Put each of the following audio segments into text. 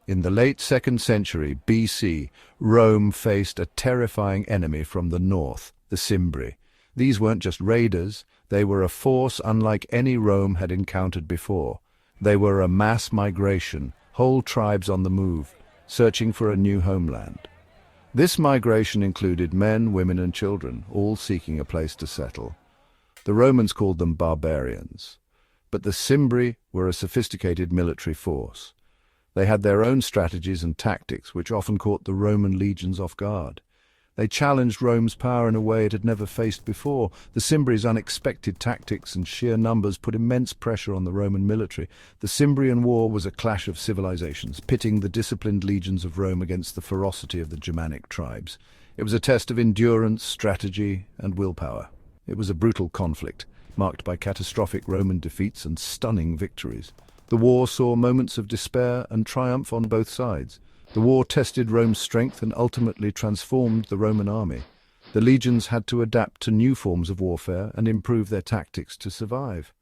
In the late 2nd century BC, Rome faced a terrifying enemy from the north, the Cimbri. These weren't just raiders, they were a force unlike any Rome had encountered before. They were a mass migration, whole tribes on the move, searching for a new homeland. This migration included men, women and children, all seeking a place to settle. The Romans called them barbarians. But the Cimbri were a sophisticated military force. They had their own strategies and tactics, which often caught the Roman legions off guard. They challenged Rome's power in a way it had never faced before. The Cimbri's unexpected tactics and sheer numbers put immense pressure on the Roman military. The Cimbrian War was a clash of civilizations, pitting the disciplined legions of Rome against the ferocity of the Germanic tribes. It was a test of endurance, strategy, and willpower. It was a brutal conflict, marked by catastrophic Roman defeats and stunning victories. The war saw moments of despair and triumph on both sides. The war tested Rome's strength and ultimately transformed the Roman army. The legions had to adapt to new forms of warfare and improve their tactics to survive.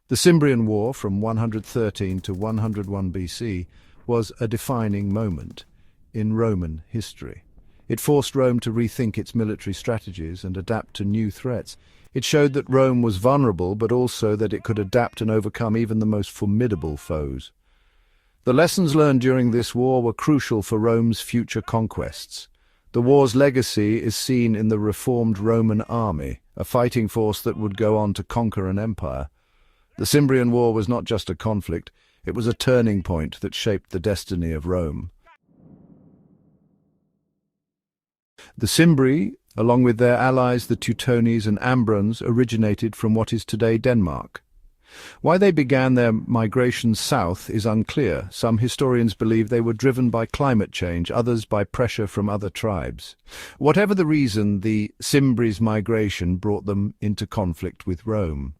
The Cimbrian War from 113 to 101 BC was a defining moment in Roman history. It forced Rome to rethink its military strategies and adapt to new threats. It showed that Rome was vulnerable, but also that it could adapt and overcome even the most formidable foes. The lessons learned during this war were crucial for Rome's future conquests. The war's legacy is seen in the reformed Roman army, a fighting force that would go on to conquer an empire. The Cimbrian War was not just a conflict, it was a turning point that shaped the destiny of Rome. The Cimbri, along with their allies the Teutones and Ambrons, originated from what is today Denmark. Why they began their migration south is unclear. Some historians believe they were driven by climate change, others by pressure from other tribes. Whatever the reason, the Cimbri's migration brought them into conflict with Rome.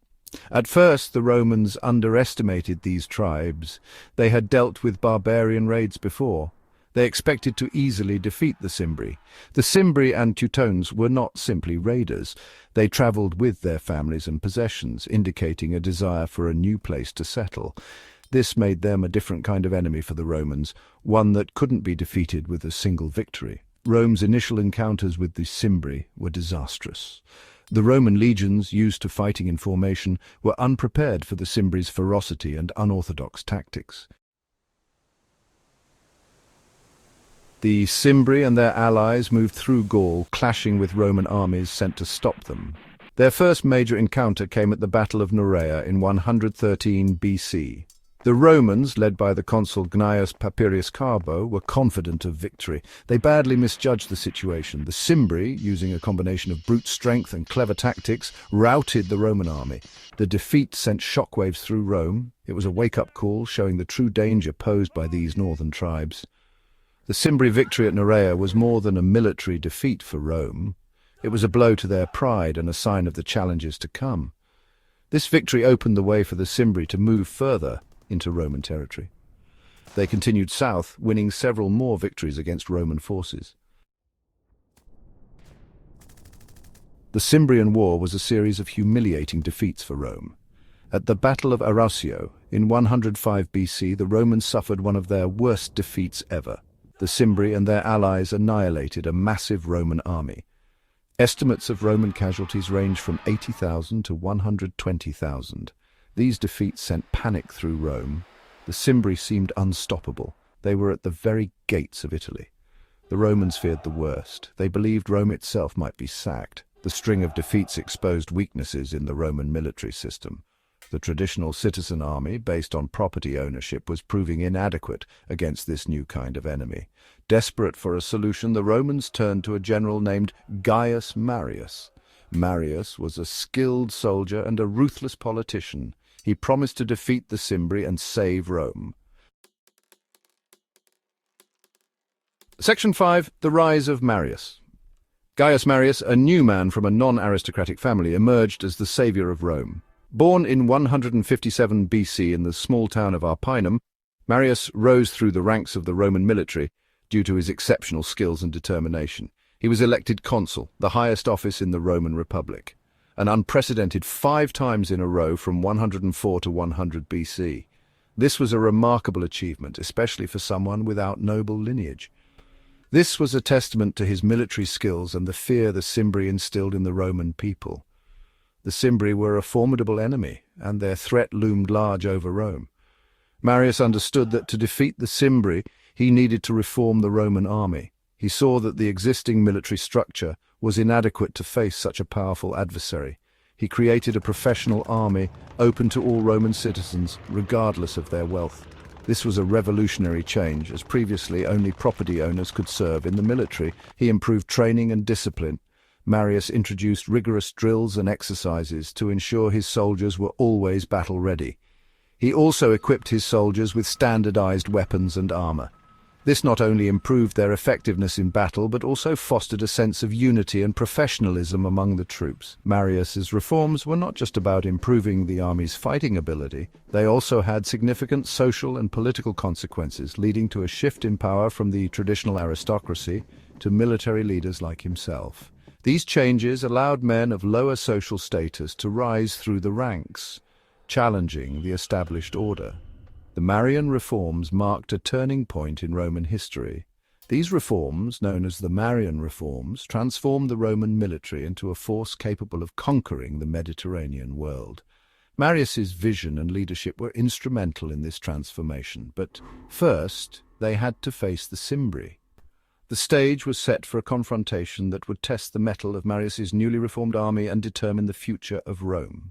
At first, the Romans underestimated these tribes. They had dealt with barbarian raids before. They expected to easily defeat the Cimbri. The Cimbri and Teutones were not simply raiders. They travelled with their families and possessions, indicating a desire for a new place to settle. This made them a different kind of enemy for the Romans, one that couldn't be defeated with a single victory. Rome's initial encounters with the Cimbri were disastrous. The Roman legions, used to fighting in formation, were unprepared for the Cimbri's ferocity and unorthodox tactics. The Cimbri and their allies moved through Gaul, clashing with Roman armies sent to stop them. Their first major encounter came at the Battle of Norea in 113 BC. The Romans, led by the consul Gnaeus Papirius Carbo, were confident of victory. They badly misjudged the situation. The Cimbri, using a combination of brute strength and clever tactics, routed the Roman army. The defeat sent shockwaves through Rome. It was a wake-up call, showing the true danger posed by these northern tribes. The Cimbri victory at Norea was more than a military defeat for Rome. It was a blow to their pride and a sign of the challenges to come. This victory opened the way for the Cimbri to move further into Roman territory. They continued south, winning several more victories against Roman forces. The Cimbrian War was a series of humiliating defeats for Rome. At the Battle of Arausio in 105 BC, the Romans suffered one of their worst defeats ever. The Cimbri and their allies annihilated a massive Roman army. Estimates of Roman casualties range from 80,000 to 120,000. These defeats sent panic through Rome. The Cimbri seemed unstoppable. They were at the very gates of Italy. The Romans feared the worst. They believed Rome itself might be sacked. The string of defeats exposed weaknesses in the Roman military system. The traditional citizen army, based on property ownership, was proving inadequate against this new kind of enemy. Desperate for a solution, the Romans turned to a general named Gaius Marius. Marius was a skilled soldier and a ruthless politician. He promised to defeat the Cimbri and save Rome. Section 5. The Rise of Marius. Gaius Marius, a new man from a non-aristocratic family, emerged as the savior of Rome. Born in 157 BC in the small town of Arpinum, Marius rose through the ranks of the Roman military due to his exceptional skills and determination. He was elected consul, the highest office in the Roman Republic, an unprecedented 5 times in a row from 104 to 100 BC. This was a remarkable achievement, especially for someone without noble lineage. This was a testament to his military skills and the fear the Cimbri instilled in the Roman people. The Cimbri were a formidable enemy, and their threat loomed large over Rome. Marius understood that to defeat the Cimbri, he needed to reform the Roman army. He saw that the existing military structure was inadequate to face such a powerful adversary. He created a professional army open to all Roman citizens, regardless of their wealth. This was a revolutionary change, as previously only property owners could serve in the military. He improved training and discipline. Marius introduced rigorous drills and exercises to ensure his soldiers were always battle-ready. He also equipped his soldiers with standardized weapons and armor. This not only improved their effectiveness in battle, but also fostered a sense of unity and professionalism among the troops. Marius's reforms were not just about improving the army's fighting ability, they also had significant social and political consequences, leading to a shift in power from the traditional aristocracy to military leaders like himself. These changes allowed men of lower social status to rise through the ranks, challenging the established order. The Marian reforms marked a turning point in Roman history. These reforms, known as the Marian reforms, transformed the Roman military into a force capable of conquering the Mediterranean world. Marius's vision and leadership were instrumental in this transformation, but first they had to face the Cimbri. The stage was set for a confrontation that would test the mettle of Marius's newly reformed army and determine the future of Rome.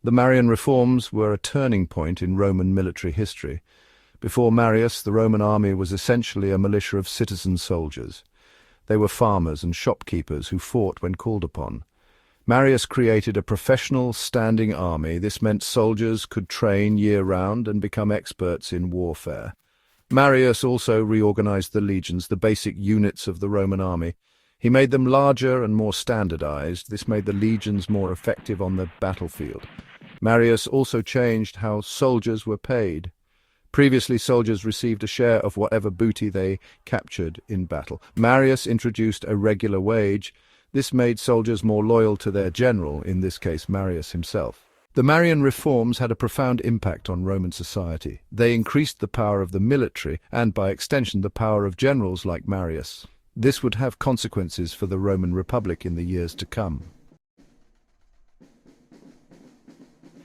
The Marian reforms were a turning point in Roman military history. Before Marius, the Roman army was essentially a militia of citizen soldiers. They were farmers and shopkeepers who fought when called upon. Marius created a professional standing army. This meant soldiers could train year-round and become experts in warfare. Marius also reorganized the legions, the basic units of the Roman army. He made them larger and more standardized. This made the legions more effective on the battlefield. Marius also changed how soldiers were paid. Previously, soldiers received a share of whatever booty they captured in battle. Marius introduced a regular wage. This made soldiers more loyal to their general, in this case Marius himself. The Marian reforms had a profound impact on Roman society. They increased the power of the military and, by extension, the power of generals like Marius. This would have consequences for the Roman Republic in the years to come.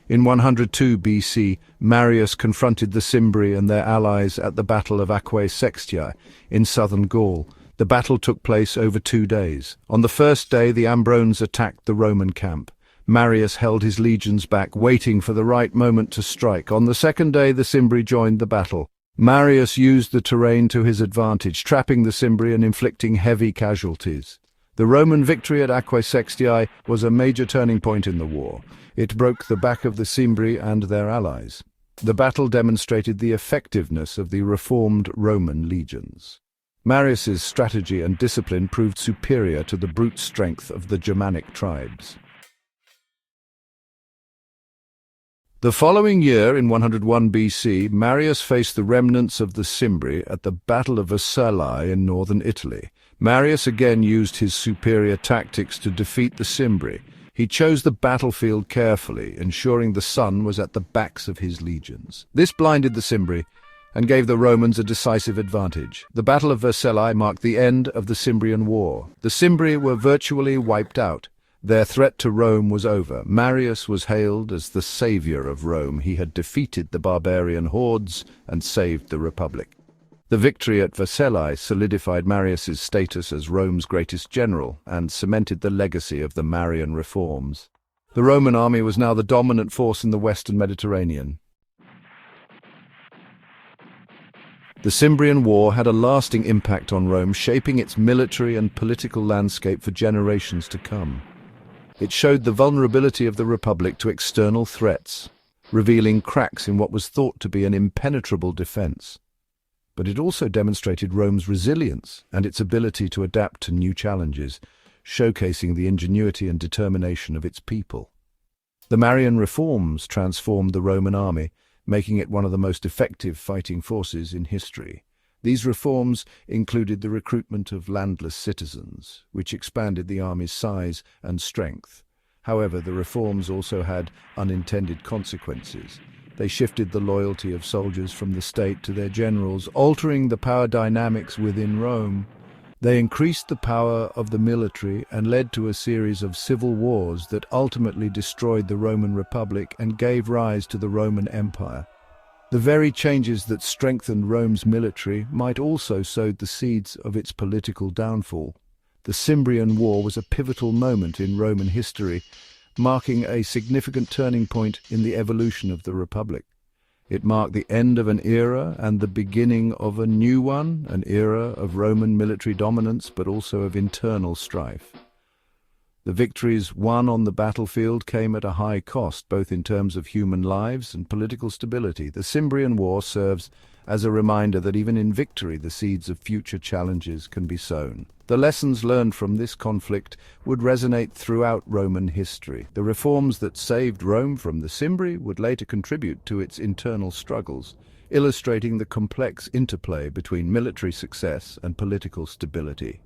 In 102 BC, Marius confronted the Cimbri and their allies at the Battle of Aquae Sextiae in southern Gaul. The battle took place over 2 days. On the first day, the Ambrones attacked the Roman camp. Marius held his legions back, waiting for the right moment to strike. On the second day, the Cimbri joined the battle. Marius used the terrain to his advantage, trapping the Cimbri and inflicting heavy casualties. The Roman victory at Aquae Sextiae was a major turning point in the war. It broke the back of the Cimbri and their allies. The battle demonstrated the effectiveness of the reformed Roman legions. Marius's strategy and discipline proved superior to the brute strength of the Germanic tribes. The following year, in 101 BC, Marius faced the remnants of the Cimbri at the Battle of Vercellae in northern Italy. Marius again used his superior tactics to defeat the Cimbri. He chose the battlefield carefully, ensuring the sun was at the backs of his legions. This blinded the Cimbri and gave the Romans a decisive advantage. The Battle of Vercellae marked the end of the Cimbrian War. The Cimbri were virtually wiped out. Their threat to Rome was over. Marius was hailed as the savior of Rome. He had defeated the barbarian hordes and saved the Republic. The victory at Vercellae solidified Marius's status as Rome's greatest general and cemented the legacy of the Marian reforms. The Roman army was now the dominant force in the Western Mediterranean. The Cimbrian War had a lasting impact on Rome, shaping its military and political landscape for generations to come. It showed the vulnerability of the Republic to external threats, revealing cracks in what was thought to be an impenetrable defense. But it also demonstrated Rome's resilience and its ability to adapt to new challenges, showcasing the ingenuity and determination of its people. The Marian reforms transformed the Roman army, making it one of the most effective fighting forces in history. These reforms included the recruitment of landless citizens, which expanded the army's size and strength. However, the reforms also had unintended consequences. They shifted the loyalty of soldiers from the state to their generals, altering the power dynamics within Rome. They increased the power of the military and led to a series of civil wars that ultimately destroyed the Roman Republic and gave rise to the Roman Empire. The very changes that strengthened Rome's military might also sow the seeds of its political downfall. The Cimbrian War was a pivotal moment in Roman history, marking a significant turning point in the evolution of the Republic. It marked the end of an era and the beginning of a new one, an era of Roman military dominance but also of internal strife. The victories won on the battlefield came at a high cost, both in terms of human lives and political stability. The Cimbrian War serves as a reminder that even in victory, the seeds of future challenges can be sown. The lessons learned from this conflict would resonate throughout Roman history. The reforms that saved Rome from the Cimbri would later contribute to its internal struggles, illustrating the complex interplay between military success and political stability.